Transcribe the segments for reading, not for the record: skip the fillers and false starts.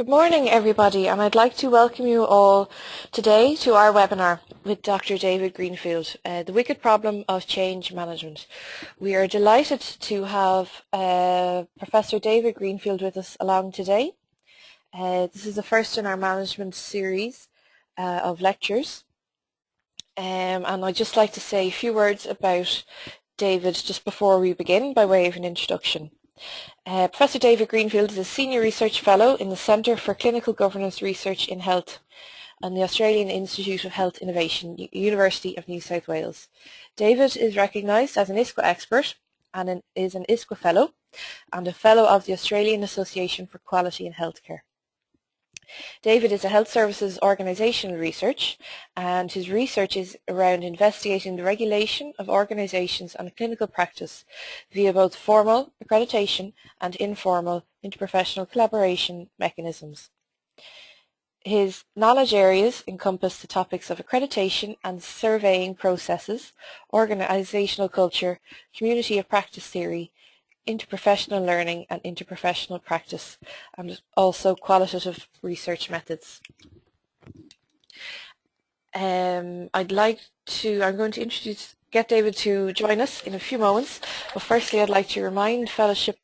Good morning, everybody, and I'd like to welcome you all today to our webinar with Dr. David Greenfield, The Wicked Problem of Change Management. We are delighted to have Professor David Greenfield with us along today. This is the first in our management series of lectures, and I'd just like to say a few words about David just before we begin by way of an introduction. Professor David Greenfield is a Senior Research Fellow in the Centre for Clinical Governance Research in Health and the Australian Institute of Health Innovation, University of New South Wales. David is recognised as an ISQua expert and is an ISQua Fellow and a Fellow of the Australian Association for Quality in Healthcare. David is a health services organisational research, and his research is around investigating the regulation of organisations and clinical practice via both formal accreditation and informal interprofessional collaboration mechanisms. His knowledge areas encompass the topics of accreditation and surveying processes, organisational culture, community of practice theory, interprofessional learning and interprofessional practice, and also qualitative research methods. I'm going to get David to join us in a few moments, but firstly I'd like to remind fellowship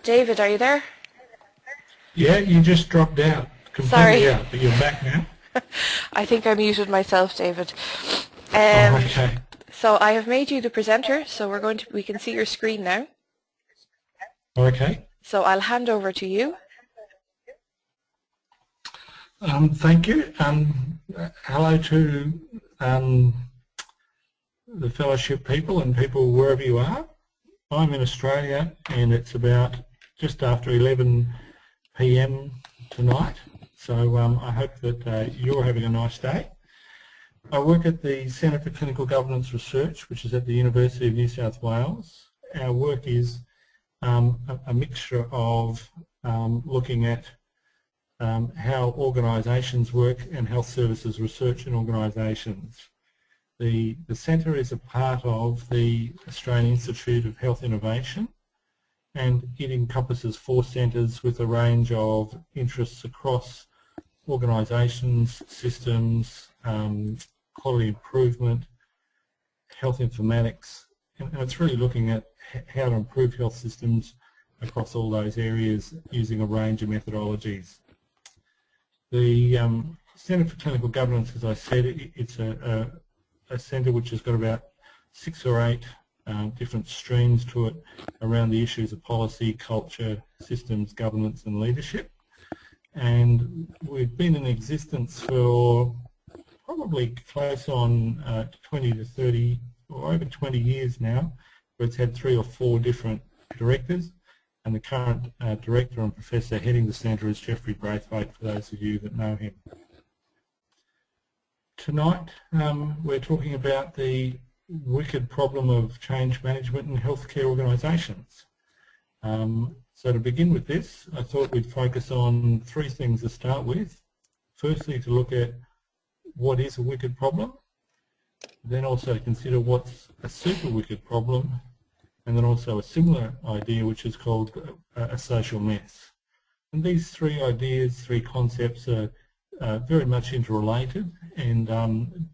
David, are you there? Yeah, you just dropped out, completely out, but you're back now. I think I muted myself, David. Okay. So I have made you the presenter, so we can see your screen now. Okay. So I'll hand over to you. Thank you. Hello to the fellowship people and people wherever you are. I'm in Australia and it's about just after 11 p.m. tonight, so I hope that you're having a nice day. I work at the Centre for Clinical Governance Research, which is at the University of New South Wales. Our work is a mixture of looking at how organisations work and health services research in organisations. The centre is a part of the Australian Institute of Health Innovation, and it encompasses 4 centres with a range of interests across organisations, systems, quality improvement, health informatics, and it's really looking at how to improve health systems across all those areas using a range of methodologies. The Centre for Clinical Governance, as I said, it's a centre which has got about 6 or 8 different streams to it around the issues of policy, culture, systems, governance and leadership. And we've been in existence for probably close on 20 to 30 or over 20 years now, where it's had 3 or 4 different directors, and the current director and professor heading the centre is Jeffrey Braithwaite, for those of you that know him. Tonight we're talking about the wicked problem of change management in healthcare organisations. So to begin with this, I thought we'd focus on 3 things to start with. Firstly, to look at what is a wicked problem, then also consider what's a super wicked problem, and then also a similar idea which is called a social mess. And these 3 ideas, 3 concepts are very much interrelated and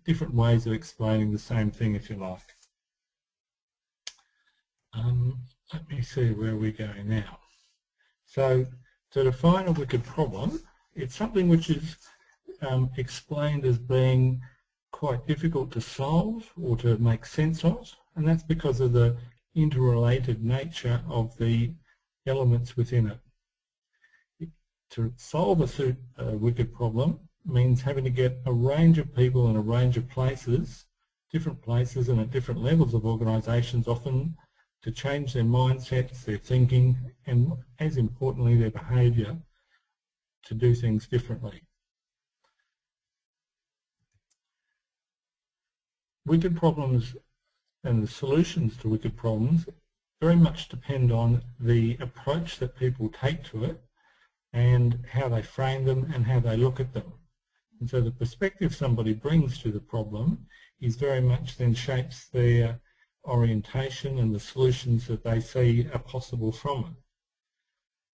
different ways of explaining the same thing, if you like. Let me see where we're going now. So to define a wicked problem, it's something which is explained as being quite difficult to solve or to make sense of, and that's because of the interrelated nature of the elements within it. To solve a wicked problem means having to get a range of people in a range of places, different places and at different levels of organisations often, to change their mindsets, their thinking, and as importantly their behaviour to do things differently. wicked problems and the solutions to wicked problems very much depend on the approach that people take to it and how they frame them and how they look at them. And so the perspective somebody brings to the problem is very much then shapes their orientation and the solutions that they see are possible from it.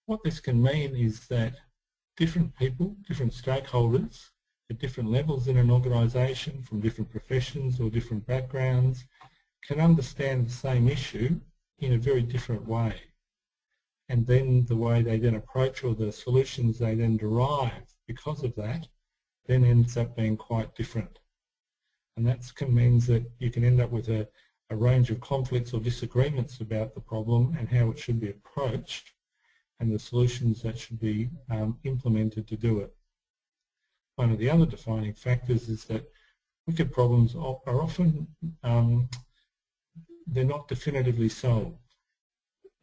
What this can mean is that different people, different stakeholders at different levels in an organisation from different professions or different backgrounds can understand the same issue in a very different way. And then the way they then approach or the solutions they then derive because of that then ends up being quite different. And that means that you can end up with a range of conflicts or disagreements about the problem and how it should be approached and the solutions that should be implemented to do it. One of the other defining factors is that wicked problems are often, they're not definitively solved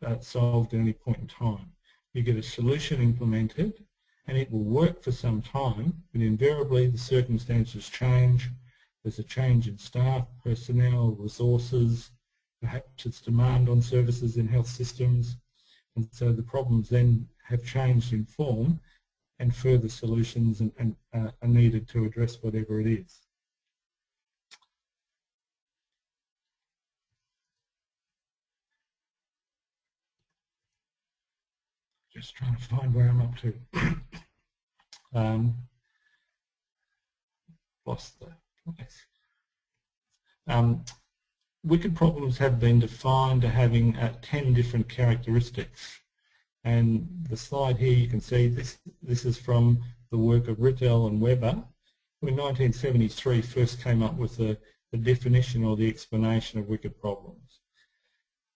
at any point in time. You get a solution implemented and it will work for some time, but invariably the circumstances change. There's a change in staff, personnel, resources, perhaps it's demand on services in health systems, and so the problems then have changed in form and further solutions are needed to address whatever it is. Just trying to find where I'm up to. Lost the place. Wicked problems have been defined as having 10 different characteristics. And the slide here you can see this is from the work of Riddell and Weber, who in 1973 first came up with the definition or the explanation of wicked problems.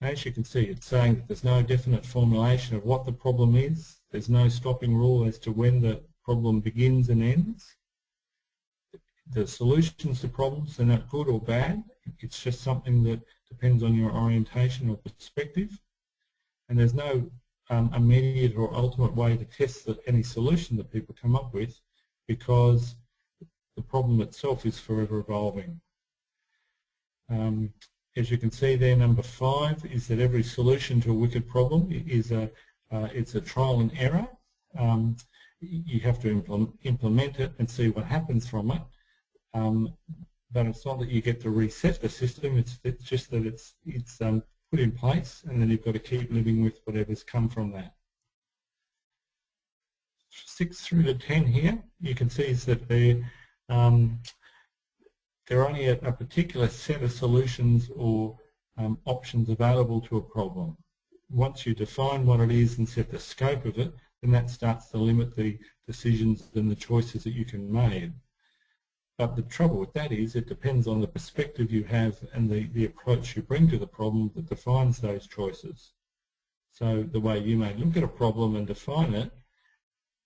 As you can see, it's saying that there's no definite formulation of what the problem is. There's no stopping rule as to when the problem begins and ends. The solutions to problems are not good or bad. It's just something that depends on your orientation or perspective. And there's no immediate or ultimate way to test any solution that people come up with because the problem itself is forever evolving. As you can see there, number 5 is that every solution to a wicked problem is it's a trial and error. You have to implement it and see what happens from it. But it's not that you get to reset the system, it's just that it's put in place and then you've got to keep living with whatever's come from that. 6 through to 10 here, you can see is that they're only a particular set of solutions or options available to a problem. Once you define what it is and set the scope of it, then that starts to limit the decisions and the choices that you can make. But the trouble with that is it depends on the perspective you have and the approach you bring to the problem that defines those choices. So the way you may look at a problem and define it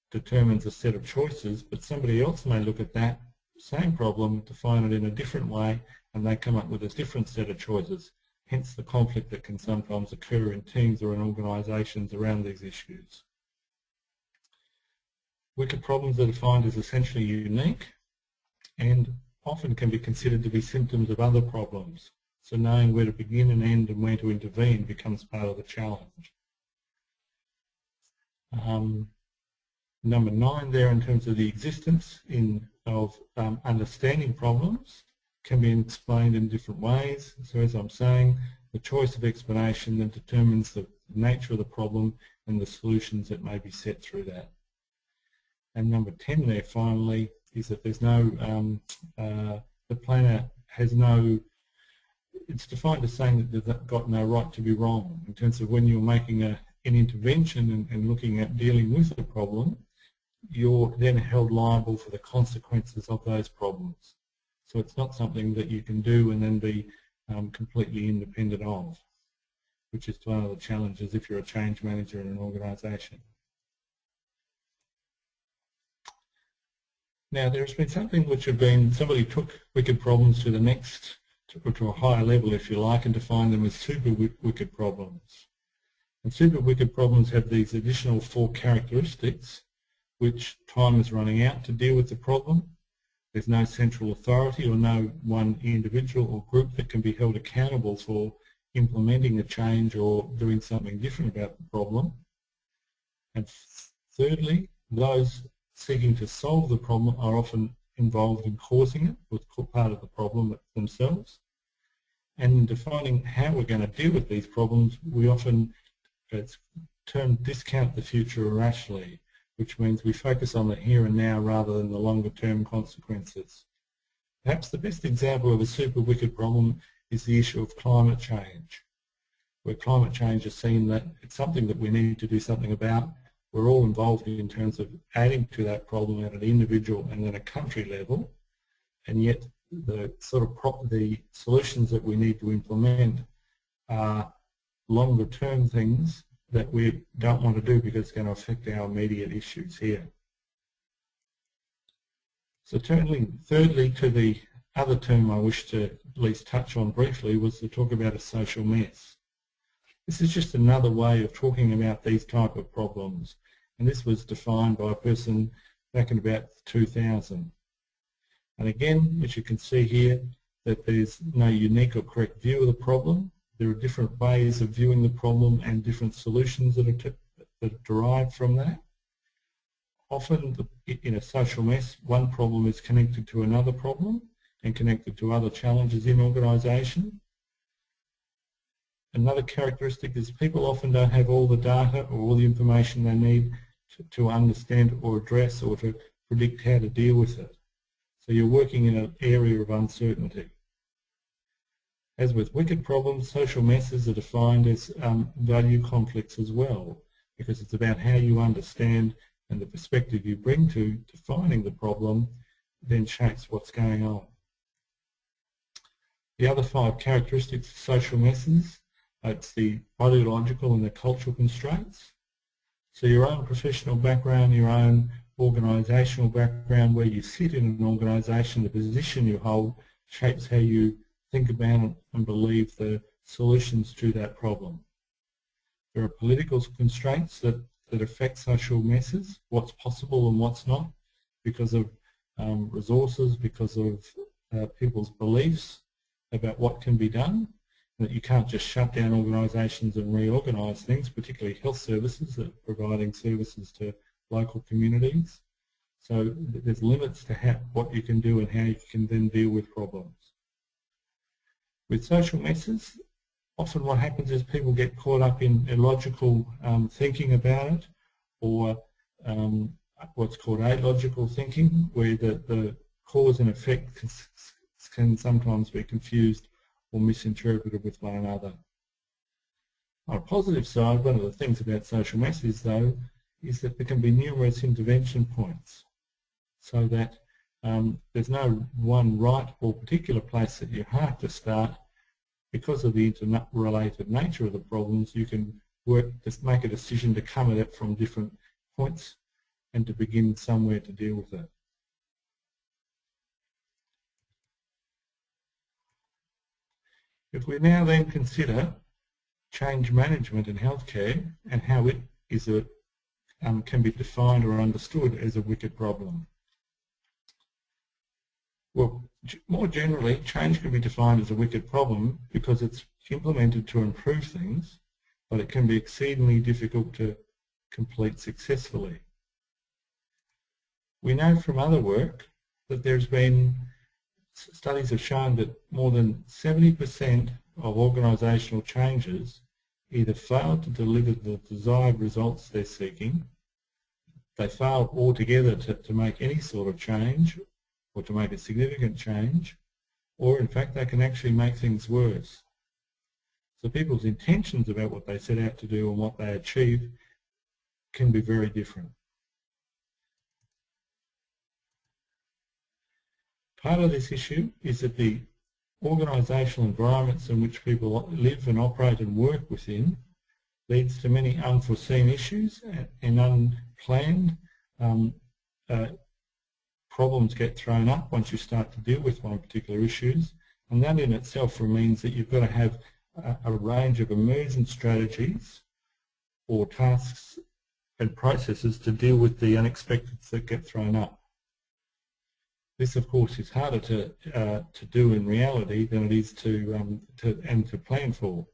determines a set of choices, but somebody else may look at that same problem, define it in a different way, and they come up with a different set of choices, hence the conflict that can sometimes occur in teams or in organisations around these issues. Wicked problems are defined as essentially unique and often can be considered to be symptoms of other problems. So knowing where to begin and end and where to intervene becomes part of the challenge. Number 9 there, in terms of the existence of understanding problems, can be explained in different ways. So as I'm saying, the choice of explanation that determines the nature of the problem and the solutions that may be set through that. And number 10 there finally is that there's no, the planner has no, it's defined as saying that they've got no right to be wrong in terms of when you're making an intervention and looking at dealing with the problem, you're then held liable for the consequences of those problems. So it's not something that you can do and then be completely independent of, which is one of the challenges if you're a change manager in an organisation. Now there's been something which have been, somebody took wicked problems to the next, to a higher level if you like, and defined them as super wicked problems. And super wicked problems have these additional 4 characteristics which time is running out to deal with the problem. There's no central authority or no one individual or group that can be held accountable for implementing a change or doing something different about the problem. And thirdly, those seeking to solve the problem are often involved in causing it, with part of the problem themselves. And in defining how we're going to deal with these problems, we often discount the future irrationally, which means we focus on the here and now rather than the longer term consequences. Perhaps the best example of a super wicked problem is the issue of climate change, where climate change is seen that it's something that we need to do something about. We're all involved in terms of adding to that problem at an individual and then a country level, and yet the the solutions that we need to implement are longer term things that we don't want to do because it's going to affect our immediate issues here. So turning thirdly to the other term I wish to at least touch on briefly was to talk about a social mess. This is just another way of talking about these type of problems, and this was defined by a person back in about 2000. And again, as you can see here, that there's no unique or correct view of the problem. There are different ways of viewing the problem and different solutions that are derived from that. Often in a social mess, one problem is connected to another problem and connected to other challenges in organisation. Another characteristic is people often don't have all the data or all the information they need to understand or address or to predict how to deal with it. So you're working in an area of uncertainty. As with wicked problems, social messes are defined as value conflicts as well, because it's about how you understand and the perspective you bring to defining the problem then shapes what's going on. The other 5 characteristics of social messes, it's the ideological and the cultural constraints. So your own professional background, your own organisational background, where you sit in an organisation, the position you hold shapes how you think about and believe the solutions to that problem. There are political constraints that affect social messes, what's possible and what's not, because of resources, because of people's beliefs about what can be done, and that you can't just shut down organisations and reorganise things, particularly health services that are providing services to local communities. So there's limits to what you can do and how you can then deal with problems. With social messes, often what happens is people get caught up in illogical thinking about it, or what's called illogical thinking, where the cause and effect can sometimes be confused or misinterpreted with one another. On a positive side, one of the things about social messes, though, is that there can be numerous intervention points, so that there's no one right or particular place that you have to start. Because of the interrelated nature of the problems, you can make a decision to come at it from different points and to begin somewhere to deal with it. If we now then consider change management in healthcare and how it can be defined or understood as a wicked problem. Well, more generally, change can be defined as a wicked problem because it's implemented to improve things, but it can be exceedingly difficult to complete successfully. We know from other work that there's been studies have shown that more than 70% of organisational changes either fail to deliver the desired results they're seeking, they fail altogether to make any sort of change or to make a significant change, or in fact they can actually make things worse. So people's intentions about what they set out to do and what they achieve can be very different. Part of this issue is that the organisational environments in which people live and operate and work within leads to many unforeseen issues and unplanned problems get thrown up once you start to deal with one particular issues, and that in itself means that you've got to have a range of emergent strategies or tasks and processes to deal with the unexpected that get thrown up. This, of course, is harder to do in reality than it is to plan for.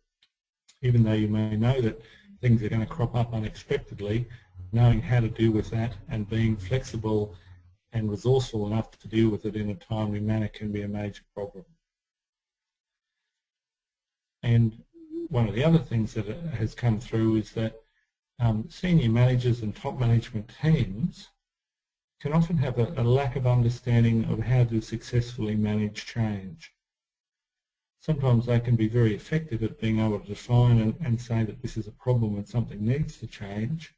Even though you may know that things are going to crop up unexpectedly, knowing how to deal with that and being flexible and resourceful enough to deal with it in a timely manner can be a major problem. And one of the other things that has come through is that senior managers and top management teams can often have a lack of understanding of how to successfully manage change. Sometimes they can be very effective at being able to define and say that this is a problem and something needs to change.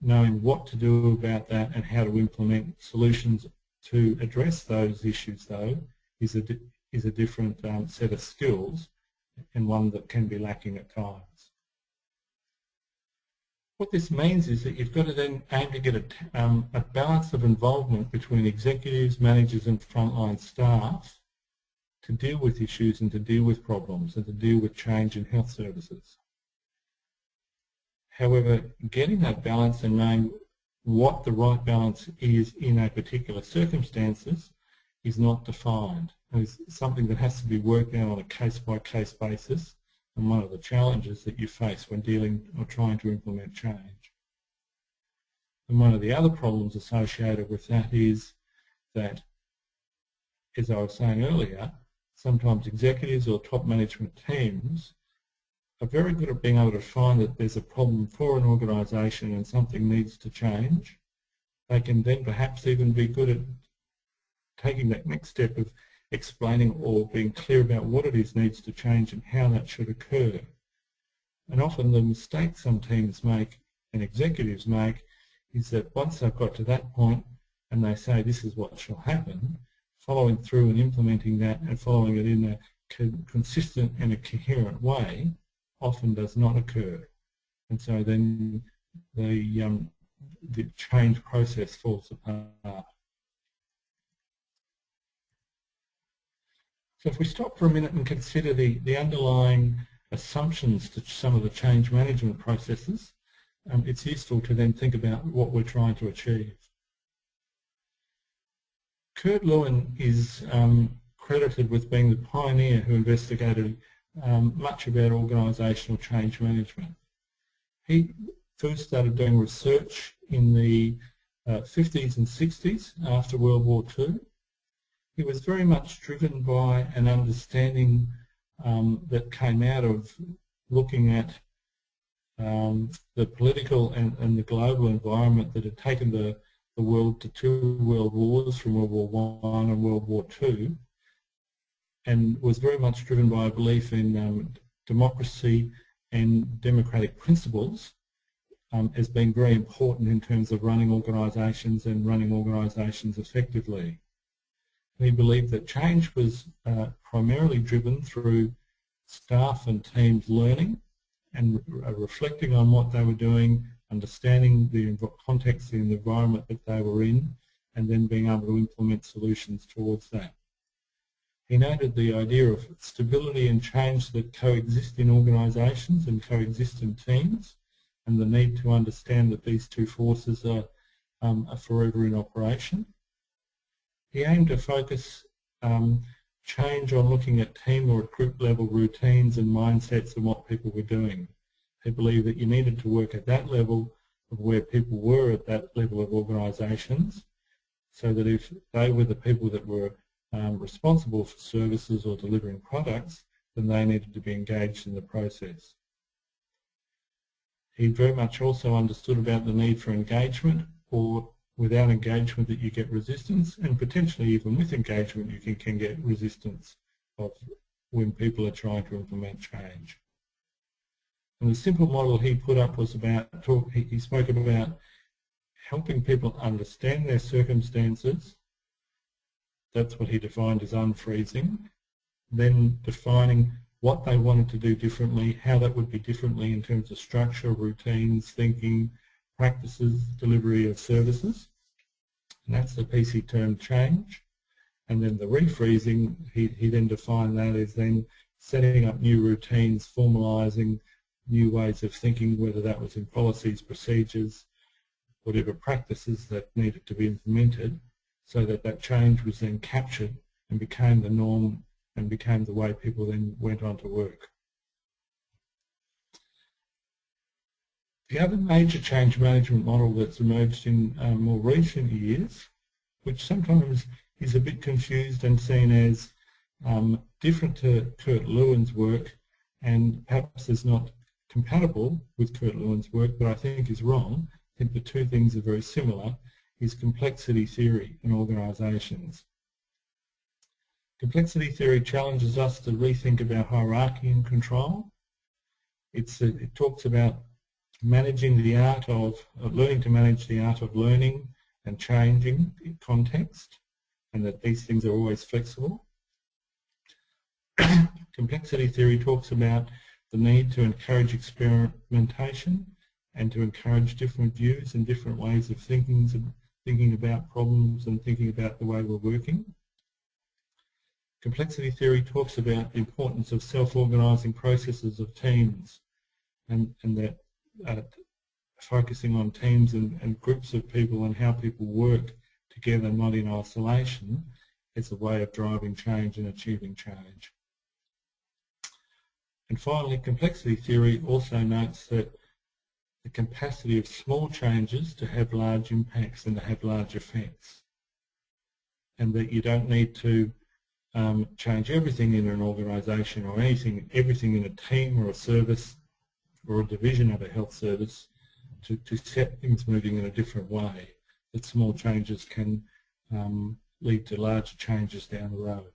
Knowing what to do about that and how to implement solutions to address those issues, though, is a different set of skills, and one that can be lacking at times. What this means is that you've got to then aim to get a balance of involvement between executives, managers and frontline staff to deal with issues and to deal with problems and to deal with change in health services. However, getting that balance and knowing what the right balance is in a particular circumstances is not defined. It's something that has to be worked out on a case-by-case basis, and one of the challenges that you face when dealing or trying to implement change. And one of the other problems associated with that is that, as I was saying earlier, sometimes executives or top management teams are very good at being able to find that there's a problem for an organisation and something needs to change. They can then perhaps even be good at taking that next step of explaining or being clear about what it is needs to change and how that should occur. And often the mistake some teams make and executives make is that once they've got to that point and they say this is what shall happen, following through and implementing that and following it in a consistent and a coherent way often does not occur. And so then the change process falls apart. So if we stop for a minute and consider the underlying assumptions to some of the change management processes, it's useful to then think about what we're trying to achieve. Kurt Lewin is credited with being the pioneer who investigated much about organisational change management. He first started doing research in the 50s and 60s after World War II. He was very much driven by an understanding that came out of looking at the political and the global environment that had taken the world to two world wars from World War I and World War II, and was very much driven by a belief in democracy and democratic principles as being very important in terms of running organisations and running organisations effectively. He believed that change was primarily driven through staff and teams learning and reflecting on what they were doing, understanding the context and the environment that they were in, and then being able to implement solutions towards that. He noted the idea of stability and change that coexist in organisations and coexist in teams, and the need to understand that these two forces are forever in operation. He aimed to focus change on looking at team or at group level routines and mindsets and what people were doing. He believed that you needed to work at that level of where people were at that level of organisations, so that if they were the people that were responsible for services or delivering products, then they needed to be engaged in the process. He very much also understood about the need for engagement, or without engagement that you get resistance, and potentially even with engagement you can get resistance of when people are trying to implement change. And the simple model he put up was about, he spoke about helping people understand their circumstances. That's what he defined as unfreezing. Then defining what they wanted to do differently, how that would be differently in terms of structure, routines, thinking, practices, delivery of services. And that's the piece he termed change. And then the refreezing, he then defined that as then setting up new routines, formalising new ways of thinking, whether that was in policies, procedures, whatever practices that needed to be implemented, so that that change was then captured and became the norm and became the way people then went on to work. The other major change management model that's emerged in more recent years, which sometimes is a bit confused and seen as different to Kurt Lewin's work, and perhaps is not compatible with Kurt Lewin's work, but I think is wrong. I think the two things are very similar, is complexity theory in organisations. Complexity theory challenges us to rethink about hierarchy and control. It talks about managing the art of learning to manage the art of learning and changing context, and that these things are always flexible. Complexity theory talks about the need to encourage experimentation and to encourage different views and different ways of thinking about problems and thinking about the way we're working. Complexity theory talks about the importance of self-organising processes of teams, and that focusing on teams and groups of people and how people work together, not in isolation, is a way of driving change and achieving change. And finally, complexity theory also notes that the capacity of small changes to have large impacts and to have large effects, and that you don't need to change everything in an organisation or everything in a team or a service or a division of a health service to set things moving in a different way, that small changes can lead to larger changes down the road.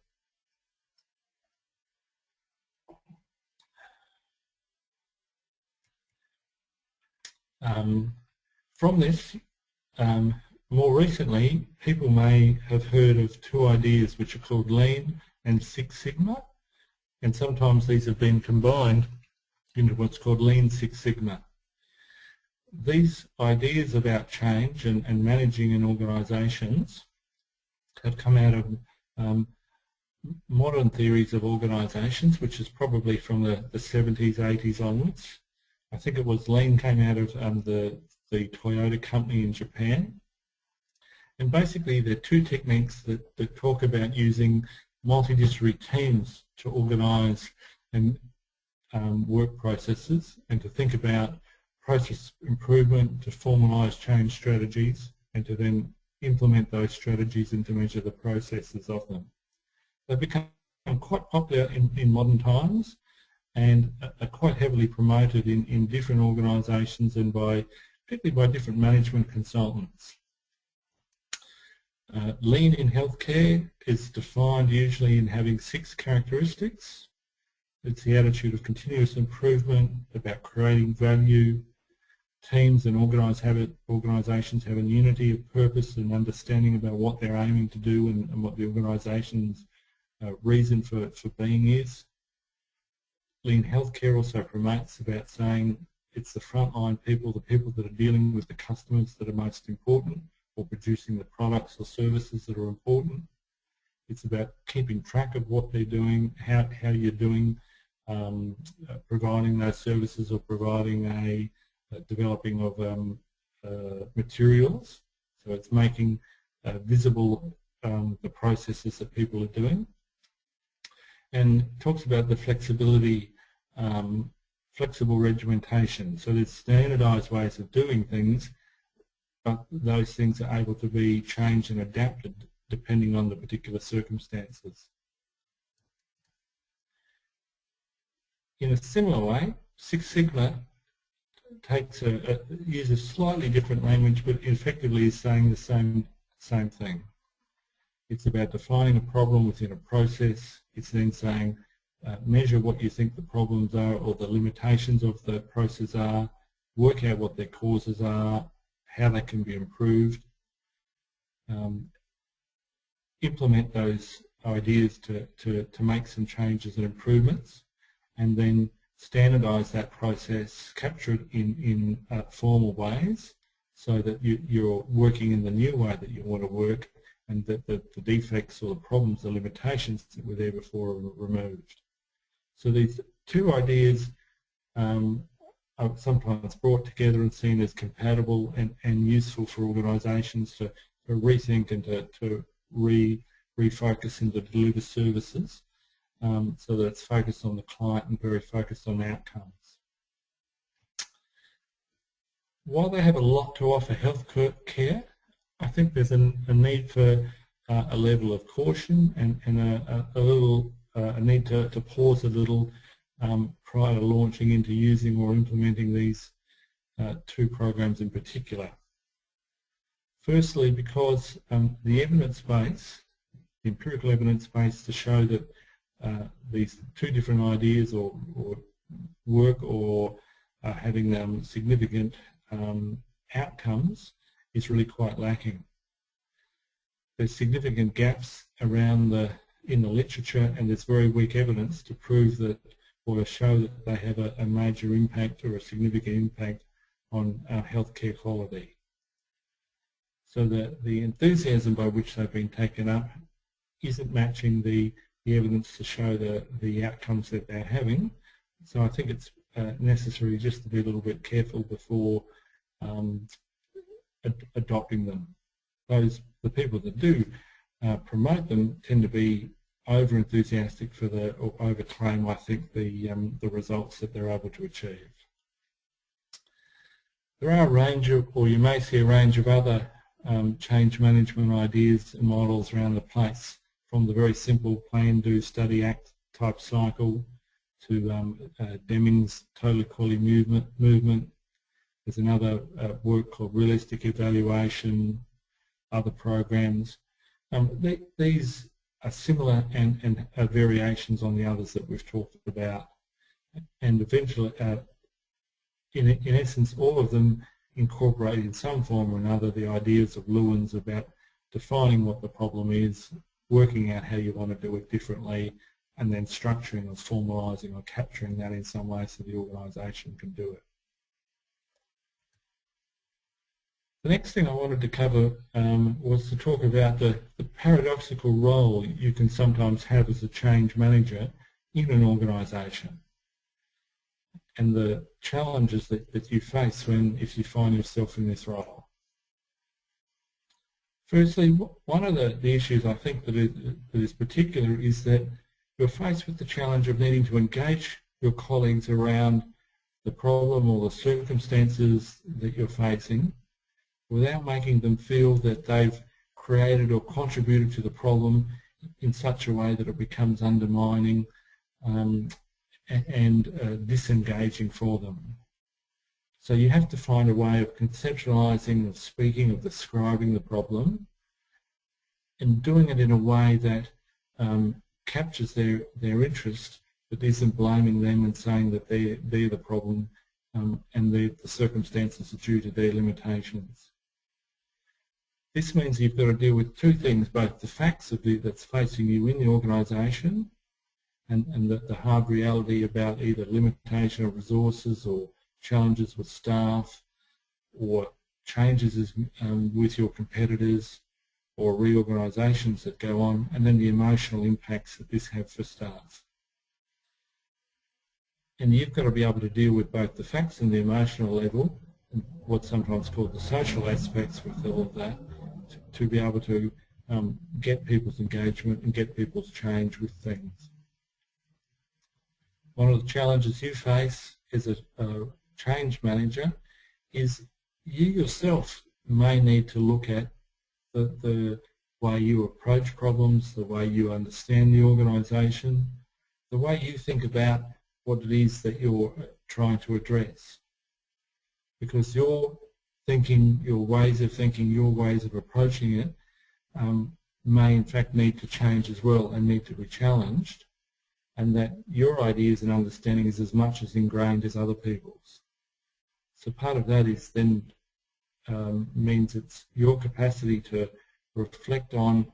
From this, more recently, people may have heard of two ideas which are called Lean and Six Sigma, and sometimes these have been combined into what's called Lean Six Sigma. These ideas about change and managing in organisations have come out of modern theories of organisations, which is probably from the 70s, 80s onwards. I think it was Lean came out of the Toyota company in Japan. And basically there are two techniques that talk about using multidisciplinary teams to organise and work processes, and to think about process improvement, to formalise change strategies, and to then implement those strategies and to measure the processes of them. They've become quite popular in modern times and are quite heavily promoted in different organisations and particularly by different management consultants. Lean in healthcare is defined usually in having 6 characteristics. It's the attitude of continuous improvement, about creating value. Teams and organisations have a unity of purpose and understanding about what they're aiming to do and what the organisation's reason for being is. Lean healthcare also promotes about saying it's the frontline people, the people that are dealing with the customers that are most important, or producing the products or services that are important. It's about keeping track of what they're doing, how you're doing, providing those services or providing a developing of materials. So it's making visible the processes that people are doing. And talks about the flexibility, flexible regimentation. So there's standardised ways of doing things, but those things are able to be changed and adapted depending on the particular circumstances. In a similar way, Six Sigma uses slightly different language, but effectively is saying the same thing. It's about defining a problem within a process. It's then saying measure what you think the problems are or the limitations of the process are, work out what their causes are, how they can be improved, implement those ideas to make some changes and improvements, and then standardise that process, capture it in formal ways so that you're working in the new way that you want to work, and that the defects or the problems, the limitations that were there before are removed. So these two ideas are sometimes brought together and seen as compatible and useful for organisations to rethink and to refocus and to deliver services so that it's focused on the client and very focused on outcomes. While they have a lot to offer healthcare, I think there's a need for a level of caution and a need to pause a little prior to launching into using or implementing these two programs in particular. Firstly, because the evidence base, the empirical evidence base to show that these two different ideas or work or having significant outcomes is really quite lacking. There's significant gaps around in the literature, and there's very weak evidence to prove that or to show that they have a major impact or a significant impact on healthcare quality. So the enthusiasm by which they've been taken up isn't matching the evidence to show the outcomes that they're having. So I think it's necessary just to be a little bit careful before adopting them. The people that do promote them tend to be over enthusiastic or over claim, I think, the results that they're able to achieve. There are a range of, or you may see a range of other change management ideas and models around the place, from the very simple plan, do, study, act type cycle to Deming's total equality movement. There's another work called realistic evaluation, other programs. These are similar and are variations on the others that we've talked about. And eventually, in essence, all of them incorporate in some form or another the ideas of Lewin's about defining what the problem is, working out how you want to do it differently, and then structuring or formalising or capturing that in some way so the organisation can do it. The next thing I wanted to cover was to talk about the paradoxical role you can sometimes have as a change manager in an organisation, and the challenges that you face if you find yourself in this role. Firstly, one of the issues I think that is particular is that you're faced with the challenge of needing to engage your colleagues around the problem or the circumstances that you're facing without making them feel that they've created or contributed to the problem in such a way that it becomes undermining and disengaging for them. So you have to find a way of conceptualising, of speaking, of describing the problem, and doing it in a way that captures their interest, but isn't blaming them and saying that they're the problem and the circumstances are due to their limitations. This means you've got to deal with two things, both the facts that's facing you in the organisation and the hard reality about either limitation of resources or challenges with staff or changes with your competitors or reorganisations that go on, and then the emotional impacts that this has for staff. And you've got to be able to deal with both the facts and the emotional level, and what's sometimes called the social aspects with all of that, to be able to get people's engagement and get people's change with things. One of the challenges you face as a change manager is you yourself may need to look at the way you approach problems, the way you understand the organisation, the way you think about what it is that you're trying to address. Because your thinking, your ways of thinking, your ways of approaching it may in fact need to change as well and need to be challenged, and that your ideas and understanding is as much as ingrained as other people's. So part of that is then means it's your capacity to reflect on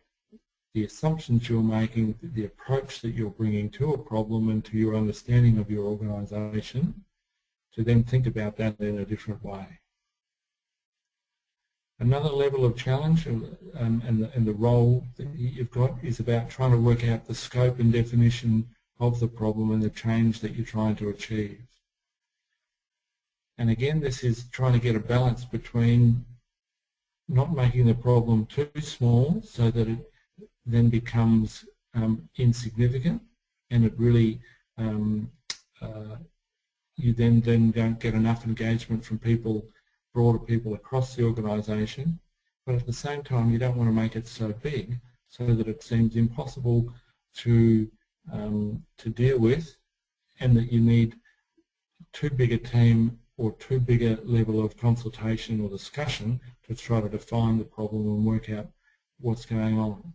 the assumptions you're making, the approach that you're bringing to a problem and to your understanding of your organisation, to then think about that in a different way. Another level of challenge and the role that you've got is about trying to work out the scope and definition of the problem and the change that you're trying to achieve. And again, this is trying to get a balance between not making the problem too small so that it then becomes insignificant, and it really you then don't get enough engagement from people, broader people across the organisation. But at the same time, you don't want to make it so big so that it seems impossible to deal with, and that you need too big a team or too big a level of consultation or discussion to try to define the problem and work out what's going on.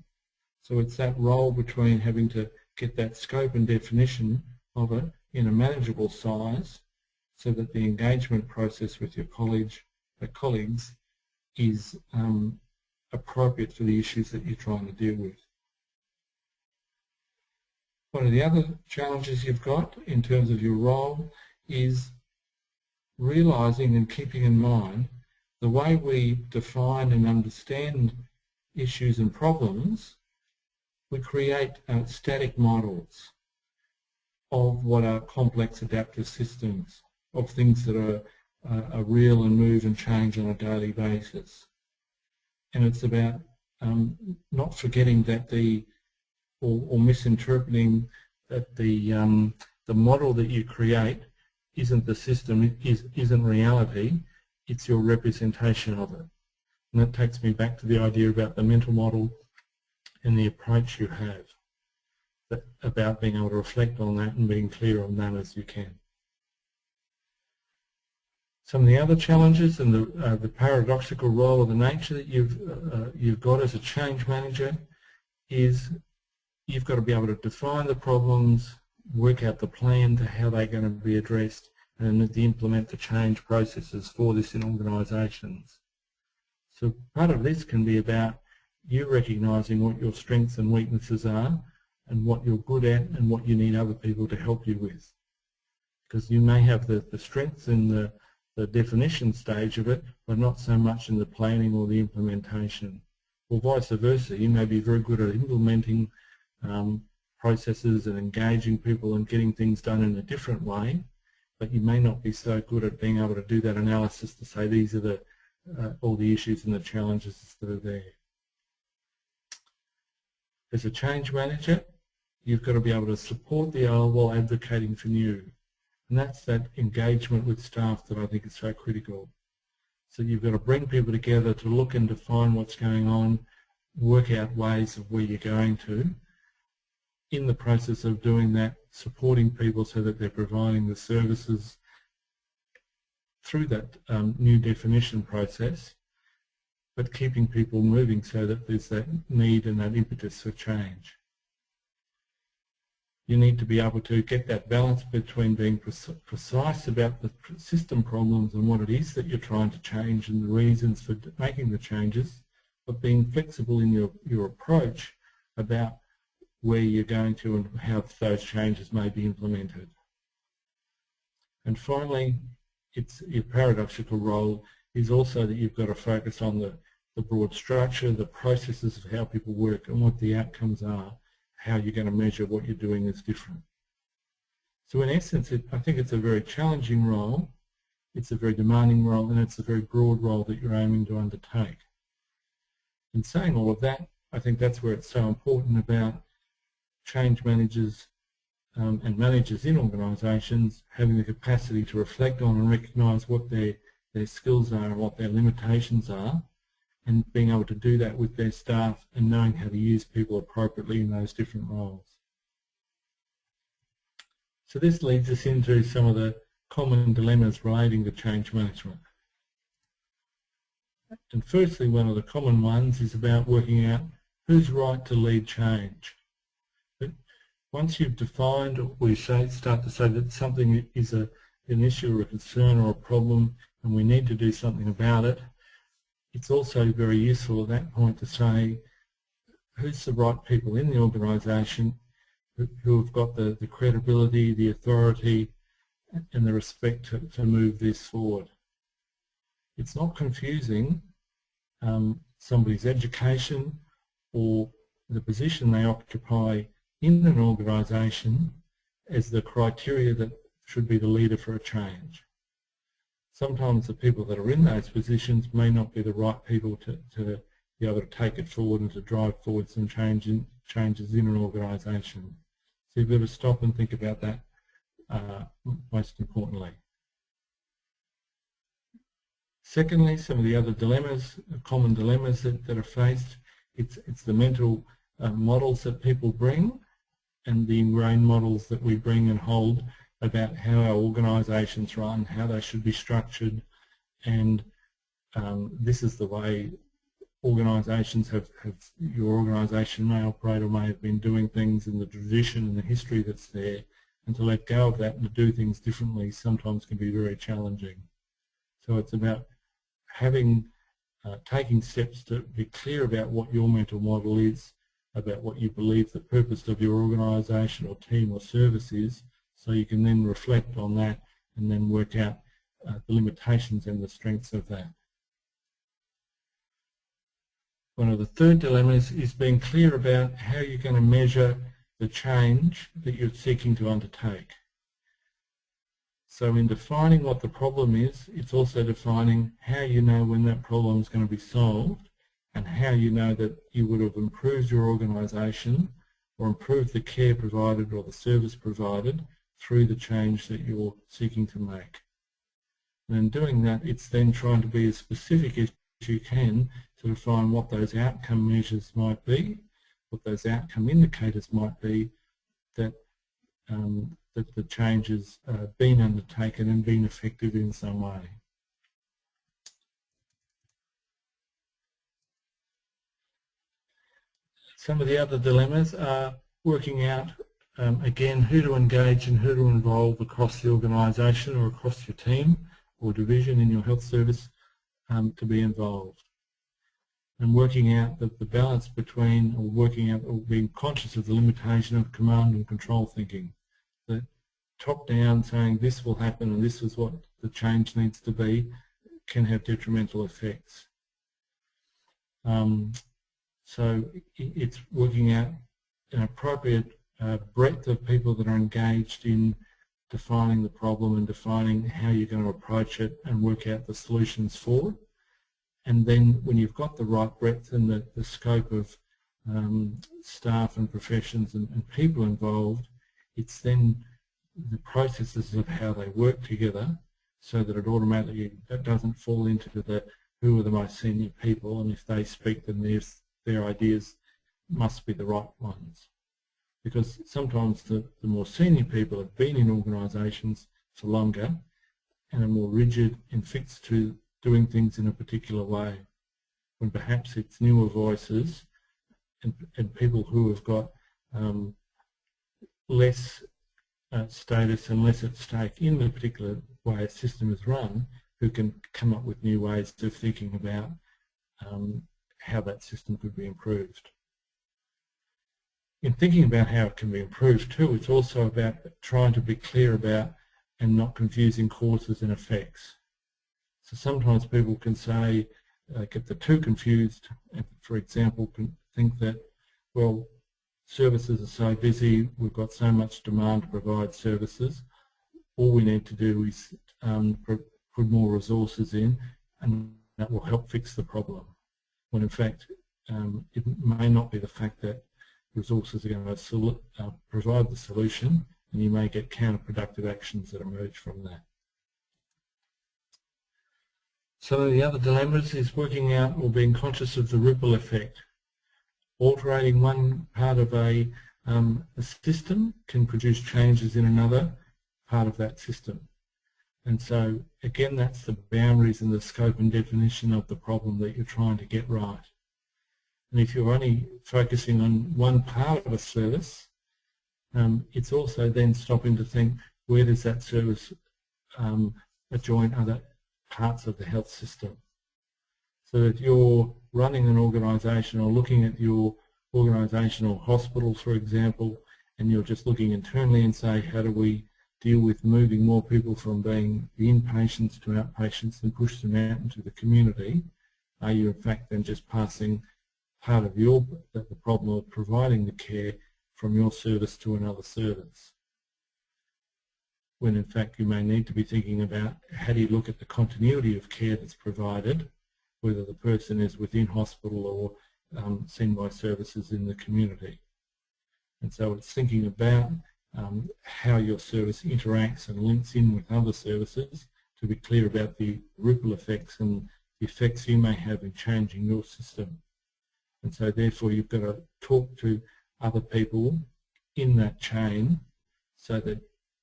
So it's that role between having to get that scope and definition of it in a manageable size so that the engagement process with your colleagues is appropriate for the issues that you're trying to deal with. One of the other challenges you've got in terms of your role is realising and keeping in mind the way we define and understand issues and problems. We create static models of what are complex adaptive systems, of things that are real and move and change on a daily basis. And it's about not forgetting that or misinterpreting that the model that you create isn't the system, isn't reality, it's your representation of it. And that takes me back to the idea about the mental model and the approach you have, about being able to reflect on that and being clear on that as you can. Some of the other challenges and the paradoxical role of the nature that you've got as a change manager is you've got to be able to define the problems, work out the plan to how they're going to be addressed, and to implement the change processes for this in organisations. So part of this can be about you recognising what your strengths and weaknesses are and what you're good at and what you need other people to help you with. Because you may have the strengths in the definition stage of it, but not so much in the planning or the implementation. Or vice versa, you may be very good at implementing processes and engaging people and getting things done in a different way, but you may not be so good at being able to do that analysis to say these are all the issues and the challenges that are there. As a change manager, you've got to be able to support the old while advocating for new. And that's that engagement with staff that I think is so critical. So you've got to bring people together to look and define what's going on, work out ways of where you're going to. In the process of doing that, supporting people so that they're providing the services through that new definition process, but keeping people moving so that there's that need and that impetus for change. You need to be able to get that balance between being precise about the system problems and what it is that you're trying to change and the reasons for making the changes, but being flexible in your approach about where you're going to and how those changes may be implemented. And finally, your paradoxical role is also that you've got to focus on the broad structure, the processes of how people work and what the outcomes are, how you're going to measure what you're doing is different. So in essence, I think it's a very challenging role, it's a very demanding role, and it's a very broad role that you're aiming to undertake. In saying all of that, I think that's where it's so important about change managers and managers in organisations having the capacity to reflect on and recognise what their skills are and what their limitations are, and being able to do that with their staff and knowing how to use people appropriately in those different roles. So this leads us into some of the common dilemmas relating to change management. And firstly, one of the common ones is about working out who's right to lead change. But once you've defined, or we start to say that something is an issue or a concern or a problem and we need to do something about it, it's also very useful at that point to say who's the right people in the organisation who have got the credibility, the authority and the respect to move this forward. It's not confusing somebody's education or the position they occupy in an organisation as the criteria that should be the leader for a change. sometimes the people that are in those positions may not be the right people to be able to take it forward and to drive forward some changes in an organisation. So you've got to stop and think about that most importantly. Secondly, some of the other dilemmas, common dilemmas that are faced, it's the mental models that people bring and the ingrained models that we bring and hold about how our organisations run, how they should be structured, and this is the way organisations your organisation may operate or may have been doing things in the tradition and the history that's there, and to let go of that and to do things differently sometimes can be very challenging. So it's about taking steps to be clear about what your mental model is, about what you believe the purpose of your organisation or team or service is, so you can then reflect on that and then work out the limitations and the strengths of that. One of the third dilemmas is being clear about how you're going to measure the change that you're seeking to undertake. So in defining what the problem is, it's also defining how you know when that problem is going to be solved and how you know that you would have improved your organisation or improved the care provided or the service provided through the change that you're seeking to make. And in doing that, it's then trying to be as specific as you can to define what those outcome measures might be, what those outcome indicators might be that that the change has been undertaken and been effective in some way. Some of the other dilemmas are working out, again, who to engage and who to involve across the organisation or across your team or division in your health service to be involved. And working out the balance between, or working out or being conscious of the limitation of command and control thinking. That top-down saying this will happen and this is what the change needs to be can have detrimental effects. So it's working out an appropriate breadth of people that are engaged in defining the problem and defining how you're going to approach it and work out the solutions for it. And then when you've got the right breadth and the scope of staff and professions and people involved, it's then the processes of how they work together so that it automatically doesn't fall into who are the most senior people, and if they speak then their ideas must be the right ones. Because sometimes the more senior people have been in organisations for longer and are more rigid and fixed to doing things in a particular way, when perhaps it's newer voices and people who have got less status and less at stake in the particular way a system is run, who can come up with new ways of thinking about how that system could be improved. In thinking about how it can be improved too, it's also about trying to be clear about and not confusing causes and effects. So sometimes people can say, get the two confused, and for example, can think that, well, services are so busy, we've got so much demand to provide services, all we need to do is put more resources in and that will help fix the problem. When in fact, it may not be the fact that resources are going to provide the solution, and you may get counterproductive actions that emerge from that. Some of the other dilemmas is working out or being conscious of the ripple effect. Altering one part of a system can produce changes in another part of that system. And so again, that's the boundaries and the scope and definition of the problem that you're trying to get right. And if you're only focusing on one part of a service, it's also then stopping to think, where does that service adjoin other parts of the health system? So that you're running an organisation or looking at your organisation or hospital, for example, and you're just looking internally and say, how do we deal with moving more people from being the inpatients to outpatients and push them out into the community? Are you in fact then just passing part of the problem of providing the care from your service to another service? when in fact you may need to be thinking about how do you look at the continuity of care that's provided, whether the person is within hospital or seen by services in the community. And so it's thinking about how your service interacts and links in with other services to be clear about the ripple effects and the effects you may have in changing your system. And so therefore you've got to talk to other people in that chain so that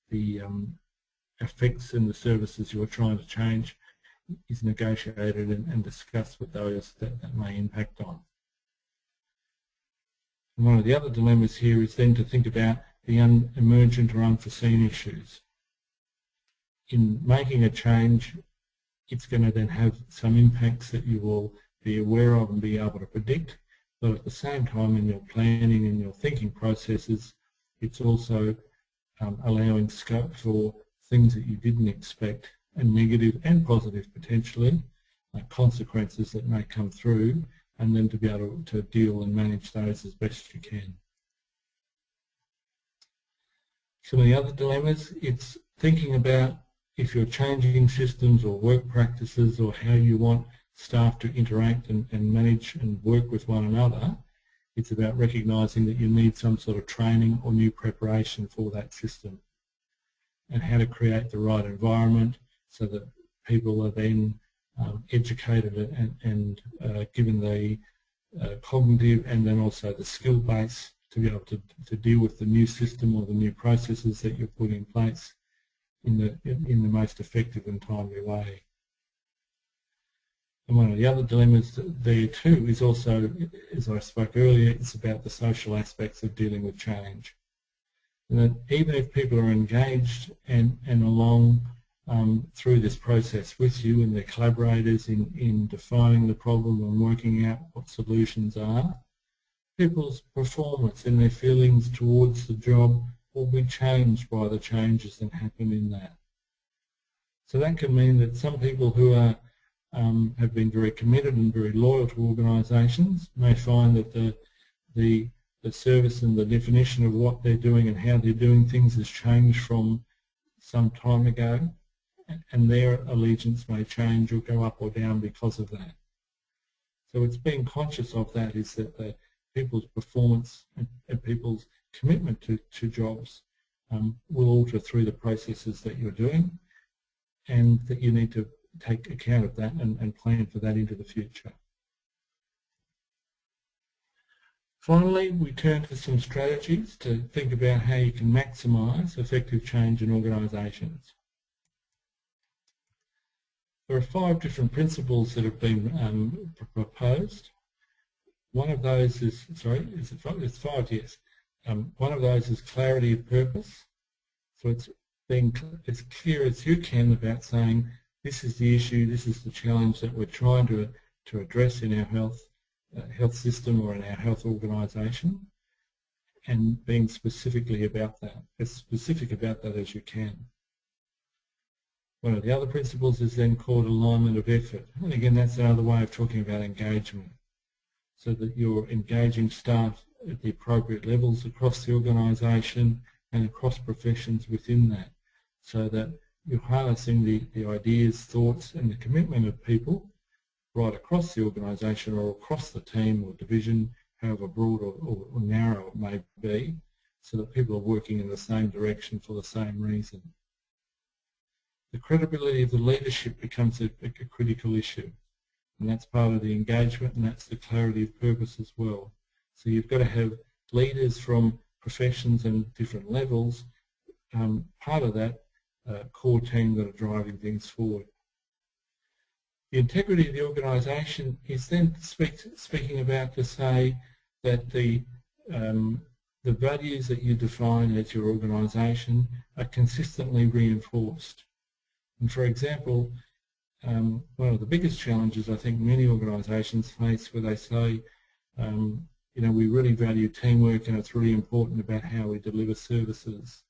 the effects in the services you're trying to change is negotiated and discussed with those that may impact on. And one of the other dilemmas here is then to think about the emergent or unforeseen issues. In making a change, it's going to then have some impacts that you will be aware of and be able to predict, but at the same time in your planning and your thinking processes, it's also allowing scope for things that you didn't expect, and negative and positive potentially, consequences that may come through, and then to be able to deal and manage those as best you can. Some of the other dilemmas, it's thinking about if you're changing systems or work practices or how you want staff to interact and manage and work with one another, it's about recognising that you need some sort of training or new preparation for that system, and how to create the right environment so that people are then educated and given the cognitive and then also the skill base to be able to deal with the new system or the new processes that you've put in place in the most effective and timely way. And one of the other dilemmas there too is also, as I spoke earlier, it's about the social aspects of dealing with change. And that even if people are engaged and along through this process with you and their collaborators in defining the problem and working out what solutions are, people's performance and their feelings towards the job will be changed by the changes that happen in that. So that can mean that some people who are have been very committed and very loyal to organisations may find that the service and the definition of what they're doing and how they're doing things has changed from some time ago, and their allegiance may change or go up or down because of that. So it's being conscious of that, is that the people's performance and people's commitment to jobs will alter through the processes that you're doing, and that you need to take account of that and plan for that into the future. Finally, we turn to some strategies to think about how you can maximise effective change in organisations. There are 5 different principles that have been proposed. One of those is, sorry, is it 5? It's 5, yes. One of those is clarity of purpose. So it's being as clear as you can about saying, this is the issue, this is the challenge that we're trying to address in our health system or in our health organisation, and being specifically about that, as specific about that as you can. One of the other principles is then called alignment of effort. And again, that's another way of talking about engagement, so that you're engaging staff at the appropriate levels across the organisation and across professions within that, so that you're harnessing the ideas, thoughts and the commitment of people right across the organisation or across the team or division, however broad or narrow it may be, so that people are working in the same direction for the same reason. The credibility of the leadership becomes a critical issue, and that's part of the engagement, and that's the clarity of purpose as well. So you've got to have leaders from professions and different levels, part of that core team that are driving things forward. The integrity of the organisation is then speaking about to say that the values that you define as your organisation are consistently reinforced. And for example, one of the biggest challenges I think many organisations face, where they say, you know, we really value teamwork and it's really important about how we deliver services.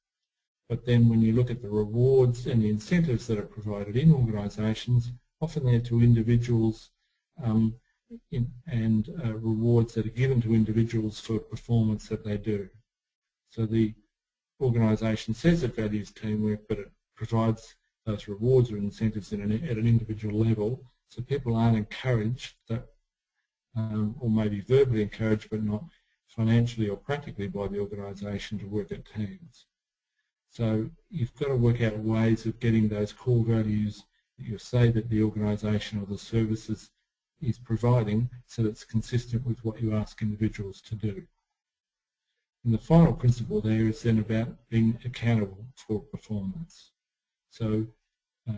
But then when you look at the rewards and the incentives that are provided in organisations, often they're to individuals and rewards that are given to individuals for performance that they do. So the organisation says it values teamwork, but it provides those rewards or incentives at an individual level, so people aren't encouraged, that, or maybe verbally encouraged, but not financially or practically by the organisation to work at teams. So you've got to work out ways of getting those core values that you say that the organisation or the services is providing, so that it's consistent with what you ask individuals to do. And the final principle there is then about being accountable for performance. So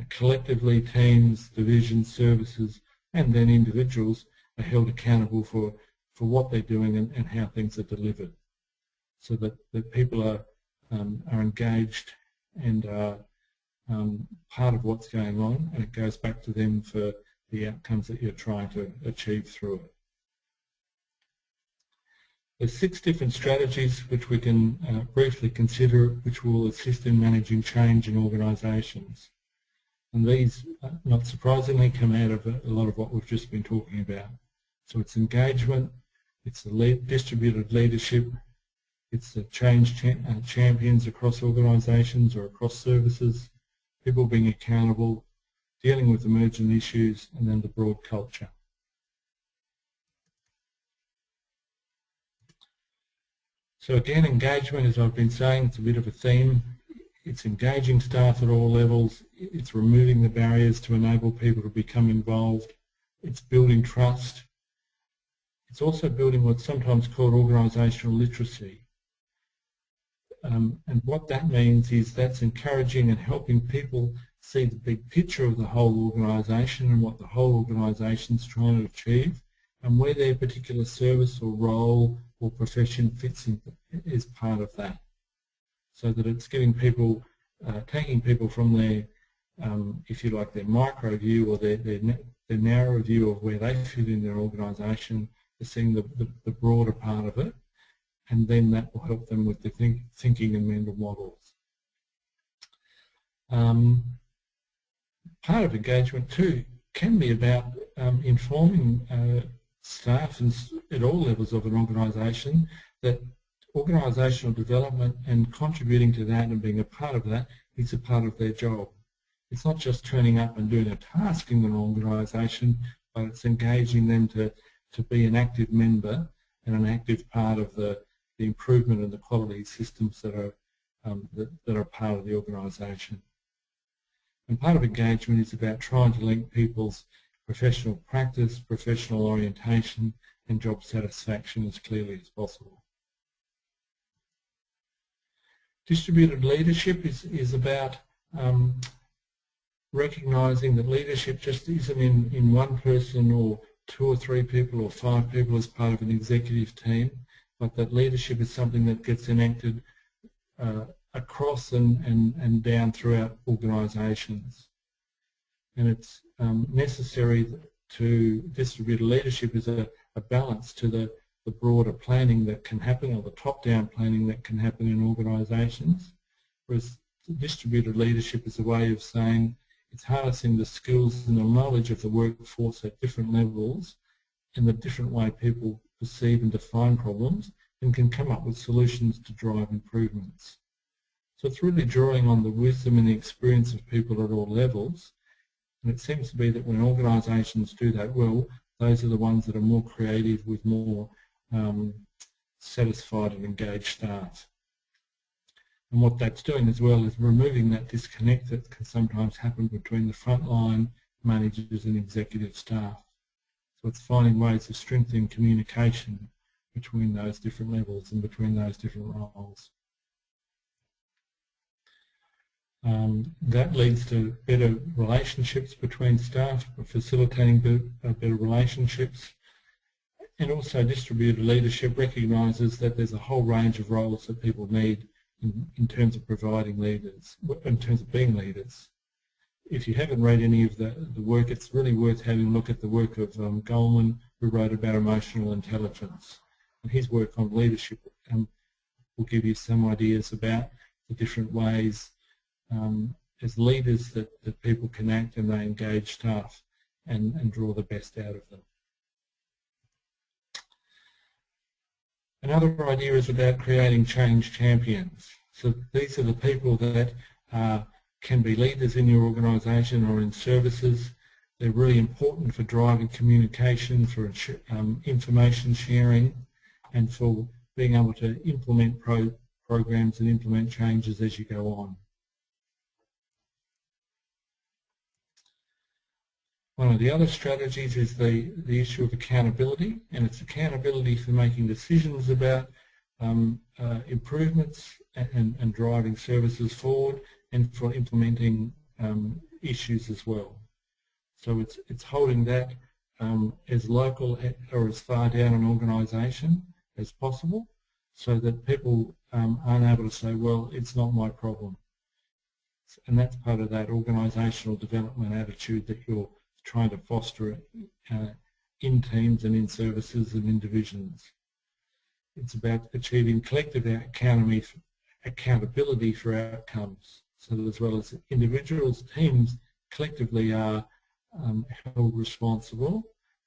collectively, teams, divisions, services, and then individuals are held accountable for what they're doing and how things are delivered, so that people are engaged and are part of what's going on, and it goes back to them for the outcomes that you're trying to achieve through it. There's 6 different strategies which we can briefly consider, which will assist in managing change in organisations. And these, not surprisingly, come out of a lot of what we've just been talking about. So it's engagement, it's the distributed leadership, it's the change champions across organisations or across services, people being accountable, dealing with emergent issues, and then the broad culture. So again, engagement, as I've been saying, it's a bit of a theme. It's engaging staff at all levels. It's removing the barriers to enable people to become involved. It's building trust. It's also building what's sometimes called organisational literacy. And what that means is that's encouraging and helping people see the big picture of the whole organisation and what the whole organisation is trying to achieve, and where their particular service or role or profession fits in is part of that. So that it's giving people, taking people from their, if you like, their micro view or their narrow view of where they fit in their organisation, to seeing the broader part of it, and then that will help them with the thinking and mental models. Part of engagement too can be about informing staff at all levels of an organisation that organisational development and contributing to that and being a part of that is a part of their job. It's not just turning up and doing a task in an organisation, but it's engaging them to be an active member and an active part of the improvement and the quality systems that are part of the organisation. And part of engagement is about trying to link people's professional practice, professional orientation, and job satisfaction as clearly as possible. Distributed leadership is about recognising that leadership just isn't in one person or 2 or 3 people or 5 people as part of an executive team, but that leadership is something that gets enacted across and down throughout organisations. And it's necessary to distribute leadership as a balance to the broader planning that can happen, or the top-down planning that can happen in organisations, whereas distributed leadership is a way of saying it's harnessing the skills and the knowledge of the workforce at different levels and the different way people perceive and define problems, and can come up with solutions to drive improvements. So it's really drawing on the wisdom and the experience of people at all levels, and it seems to be that when organisations do that well, those are the ones that are more creative with more satisfied and engaged staff. And what that's doing as well is removing that disconnect that can sometimes happen between the frontline managers and executive staff. So it's finding ways of strengthening communication between those different levels and between those different roles. That leads to better relationships between staff, facilitating better relationships, and also distributed leadership recognises that there's a whole range of roles that people need in terms of providing leaders, in terms of being leaders. If you haven't read any of the work, it's really worth having a look at the work of Goleman, who wrote about emotional intelligence. And his work on leadership will give you some ideas about the different ways as leaders that people can act and they engage staff and draw the best out of them. Another idea is about creating change champions. So these are the people that can be leaders in your organisation or in services. They're really important for driving communication, for information sharing, and for being able to implement programs and implement changes as you go on. One of the other strategies is the issue of accountability, and it's accountability for making decisions about improvements and driving services forward, and for implementing issues as well. So it's holding that as local or as far down an organisation as possible, so that people aren't able to say, well, it's not my problem. And that's part of that organisational development attitude that you're trying to foster in teams and in services and in divisions. It's about achieving collective accountability for outcomes, so that as well as individuals, teams collectively are held responsible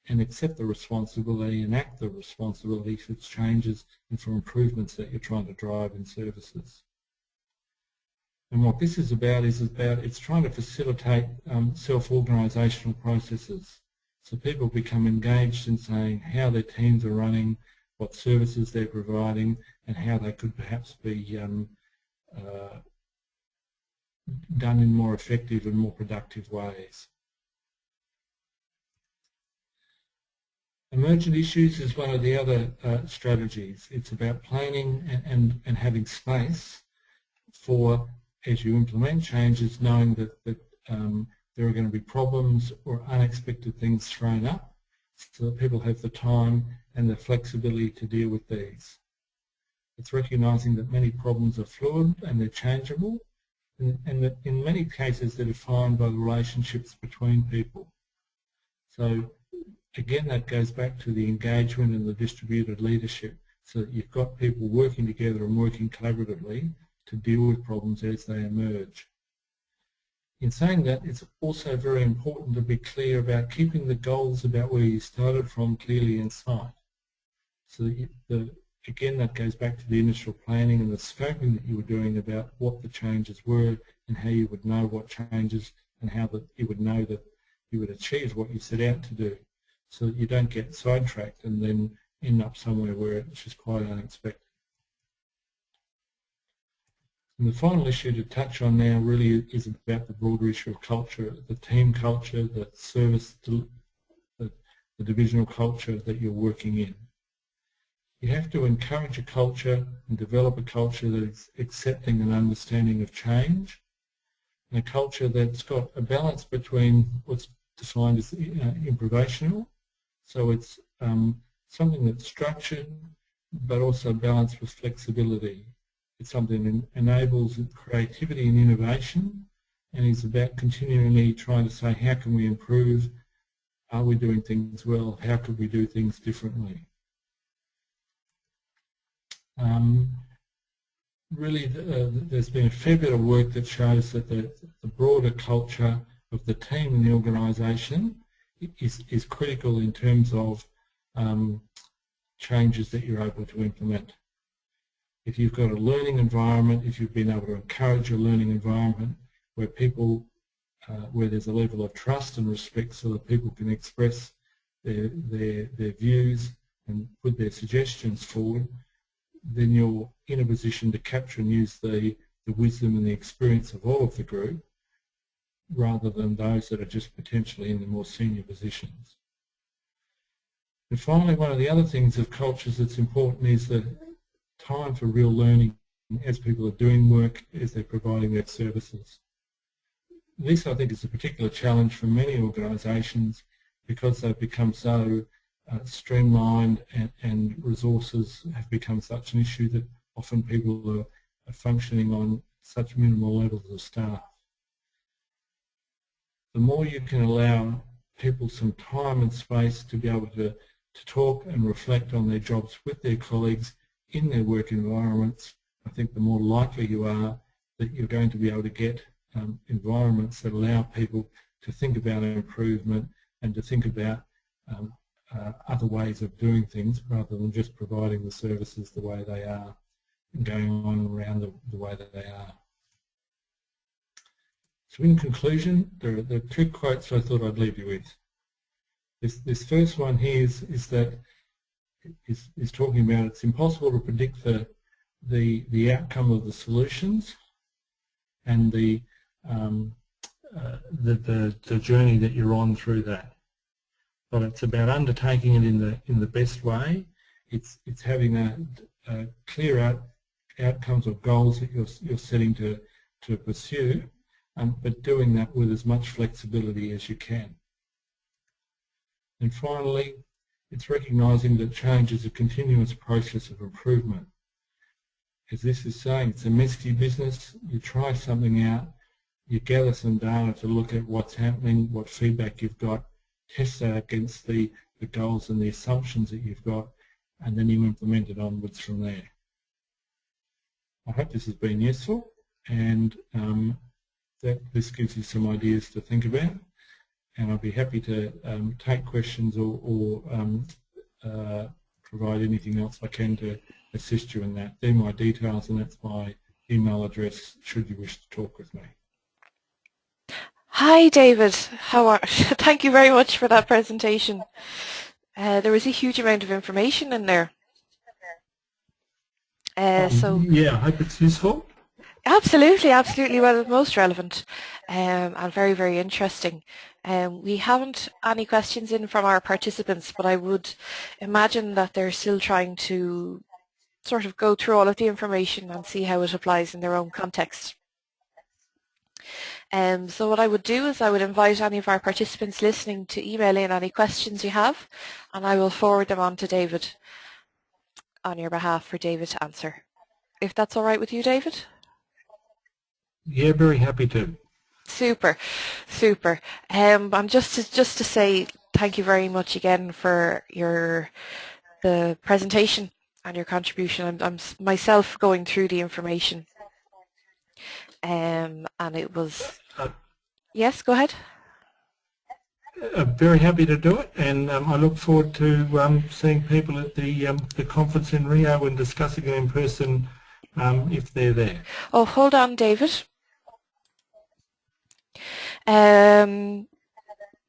and accept the responsibility and act the responsibility for changes and for improvements that you're trying to drive in services. And what this is about it's trying to facilitate self-organisational processes. So people become engaged in saying how their teams are running, what services they're providing, and how they could perhaps be done in more effective and more productive ways. Emergent issues is one of the other strategies. It's about planning and having space for, as you implement changes, knowing that there are going to be problems or unexpected things thrown up, so that people have the time and the flexibility to deal with these. It's recognising that many problems are fluid and they're changeable, and that in many cases they're defined by the relationships between people. So again, that goes back to the engagement and the distributed leadership, so that you've got people working together and working collaboratively to deal with problems as they emerge. In saying that, it's also very important to be clear about keeping the goals about where you started from clearly in sight. So that again, that goes back to the initial planning and the scoping that you were doing about what the changes were and how you would know what changes and how that you would know that you would achieve what you set out to do, so that you don't get sidetracked and then end up somewhere where it's just quite unexpected. And the final issue to touch on now really is about the broader issue of culture, the team culture, the service, the divisional culture that you're working in. You have to encourage a culture and develop a culture that is accepting and understanding of change, and a culture that's got a balance between what's defined as improvisational, so it's something that's structured but also balanced with flexibility. It's something that enables creativity and innovation, and is about continually trying to say, how can we improve? Are we doing things well? How could we do things differently? Really, there's been a fair bit of work that shows that the broader culture of the team in the organisation is critical in terms of changes that you're able to implement. If you've got a learning environment, if you've been able to encourage a learning environment where people, where there's a level of trust and respect so that people can express their views and put their suggestions forward, then you're in a position to capture and use the wisdom and the experience of all of the group, rather than those that are just potentially in the more senior positions. And finally, one of the other things of cultures that's important is the time for real learning as people are doing work, as they're providing their services. This, I think, is a particular challenge for many organisations, because they've become so streamlined and resources have become such an issue that often people are functioning on such minimal levels of staff. The more you can allow people some time and space to be able to talk and reflect on their jobs with their colleagues in their work environments, I think the more likely you are that you're going to be able to get environments that allow people to think about improvement and to think about other ways of doing things, rather than just providing the services the way they are going on around the way that they are. So in conclusion, there are two quotes I thought I'd leave you with. This first one here is talking about it's impossible to predict the outcome of the solutions and the journey that you're on through that. But it's about undertaking it in the best way. It's having a clear outcomes or goals that you're setting to pursue, but doing that with as much flexibility as you can. And finally, it's recognising that change is a continuous process of improvement. As this is saying, it's a messy business. You try something out, you gather some data to look at what's happening, what feedback you've got, test that against the goals and the assumptions that you've got, and then you implement it onwards from there. I hope this has been useful, and that this gives you some ideas to think about, and I'll be happy to take questions or provide anything else I can to assist you in that. They're my details, and that's my email address should you wish to talk with me. Hi David, how are thank you very much for that presentation. There was a huge amount of information in there. Yeah, I hope it's useful. Absolutely, absolutely. Well, most relevant and very, very interesting. We haven't any questions in from our participants, but I would imagine that they're still trying to sort of go through all of the information and see how it applies in their own context. So what I would do is I would invite any of our participants listening to email in any questions you have, and I will forward them on to David on your behalf for David to answer. If that's all right with you, David? Yeah, very happy to. Super, super. And just to say thank you very much again for the presentation and your contribution. I'm myself going through the information, and it was. Yes, go ahead. Very happy to do it, and I look forward to seeing people at the conference in Rio and discussing it in person if they're there. Oh, hold on, David.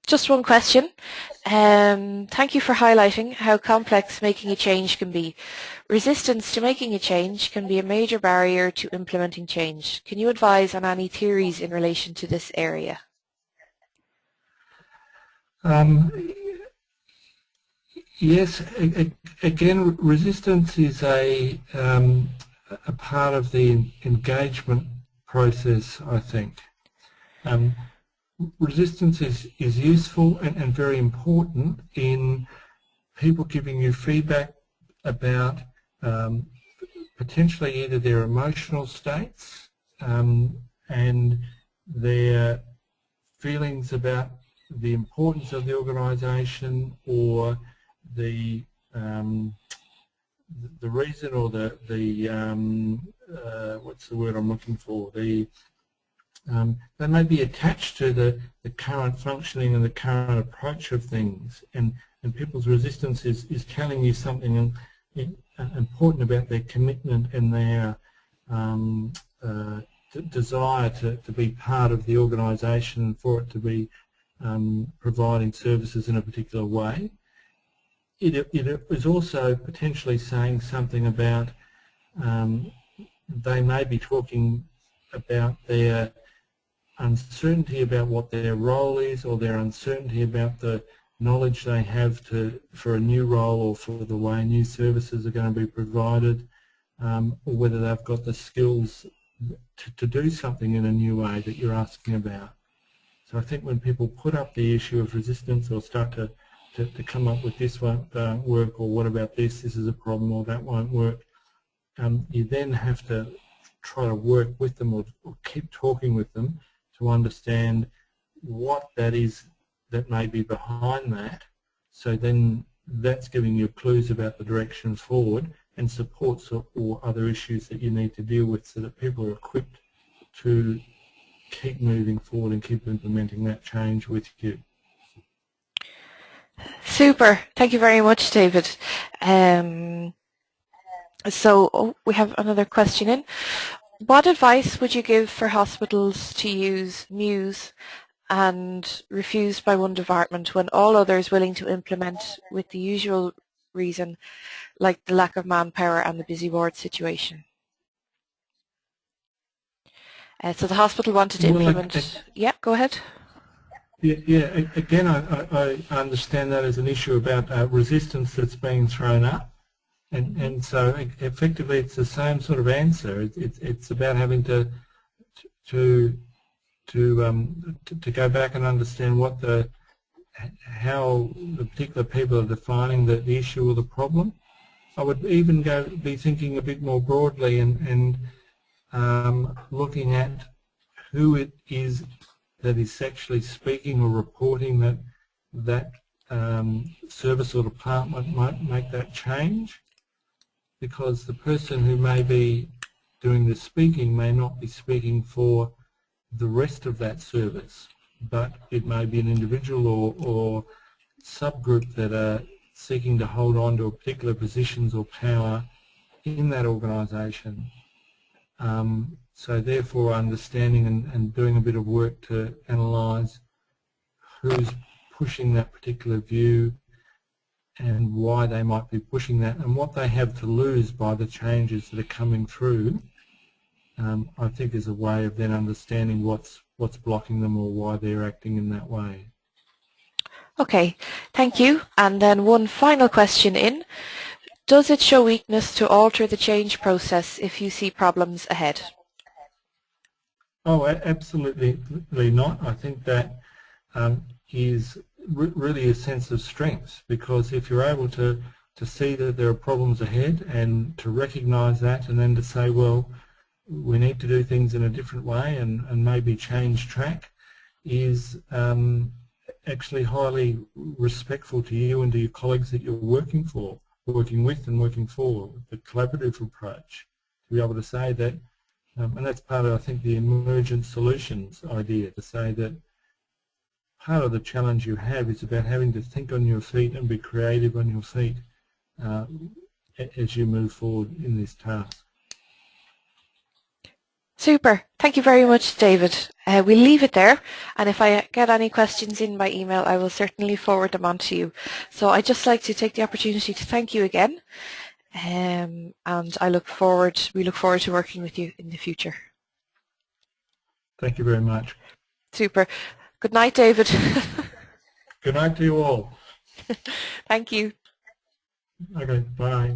Just one question. Thank you for highlighting how complex making a change can be. Resistance to making a change can be a major barrier to implementing change. Can you advise on any theories in relation to this area? Yes, again, resistance is a part of the engagement process, I think. Resistance is useful and very important in people giving you feedback about potentially either their emotional states and their feelings about the importance of the organisation, or the reason, or what's the word I'm looking for? They may be attached to the current functioning and the current approach of things, and people's resistance is telling you something important about their commitment and their desire to be part of the organisation and for it to be providing services in a particular way. It is also potentially saying something about they may be talking about their uncertainty about what their role is, or their uncertainty about the knowledge they have for a new role, or for the way new services are going to be provided, or whether they've got the skills to do something in a new way that you're asking about. So I think when people put up the issue of resistance, or start to come up with this won't work, or what about this is a problem, or that won't work, you then have to try to work with them, or keep talking with them to understand what that is that may be behind that. So then that's giving you clues about the direction forward, and supports or other issues that you need to deal with, so that people are equipped to keep moving forward and keep implementing that change with you. Super. Thank you very much, David. So we have another question in. What advice would you give for hospitals to use Muse and refused by one department when all others willing to implement with the usual reason, like the lack of manpower and the busy ward situation? So the hospital wanted to Well, implement... Yeah, go ahead. again, I understand that as an issue about resistance that's being thrown up. And so effectively it's the same sort of answer. It's about having to go back and understand how the particular people are defining the issue or the problem. I would even be thinking a bit more broadly and looking at who it is that is actually speaking or reporting that service or department might make that change, because the person who may be doing the speaking may not be speaking for the rest of that service, but it may be an individual or subgroup that are seeking to hold on to particular positions or power in that organisation. So therefore understanding and doing a bit of work to analyse who's pushing that particular view and why they might be pushing that and what they have to lose by the changes that are coming through, I think is a way of then understanding what's blocking them or why they're acting in that way. Okay, thank you. And then one final question in. Does it show weakness to alter the change process if you see problems ahead? Oh, absolutely not. I think that is really a sense of strength, because if you're able to see that there are problems ahead and to recognise that and then to say, well, we need to do things in a different way and maybe change track, is actually highly respectful to you and to your colleagues that you're working with and working for, the collaborative approach, to be able to say that, and that's part of, I think, the emergent solutions idea, to say that part of the challenge you have is about having to think on your feet and be creative on your feet as you move forward in this task. Super. Thank you very much, David. We'll leave it there, and if I get any questions in by email, I will certainly forward them on to you. So I'd just like to take the opportunity to thank you again, and we look forward to working with you in the future. Thank you very much. Super. Good night, David. Good night to you all. Thank you. Okay, bye.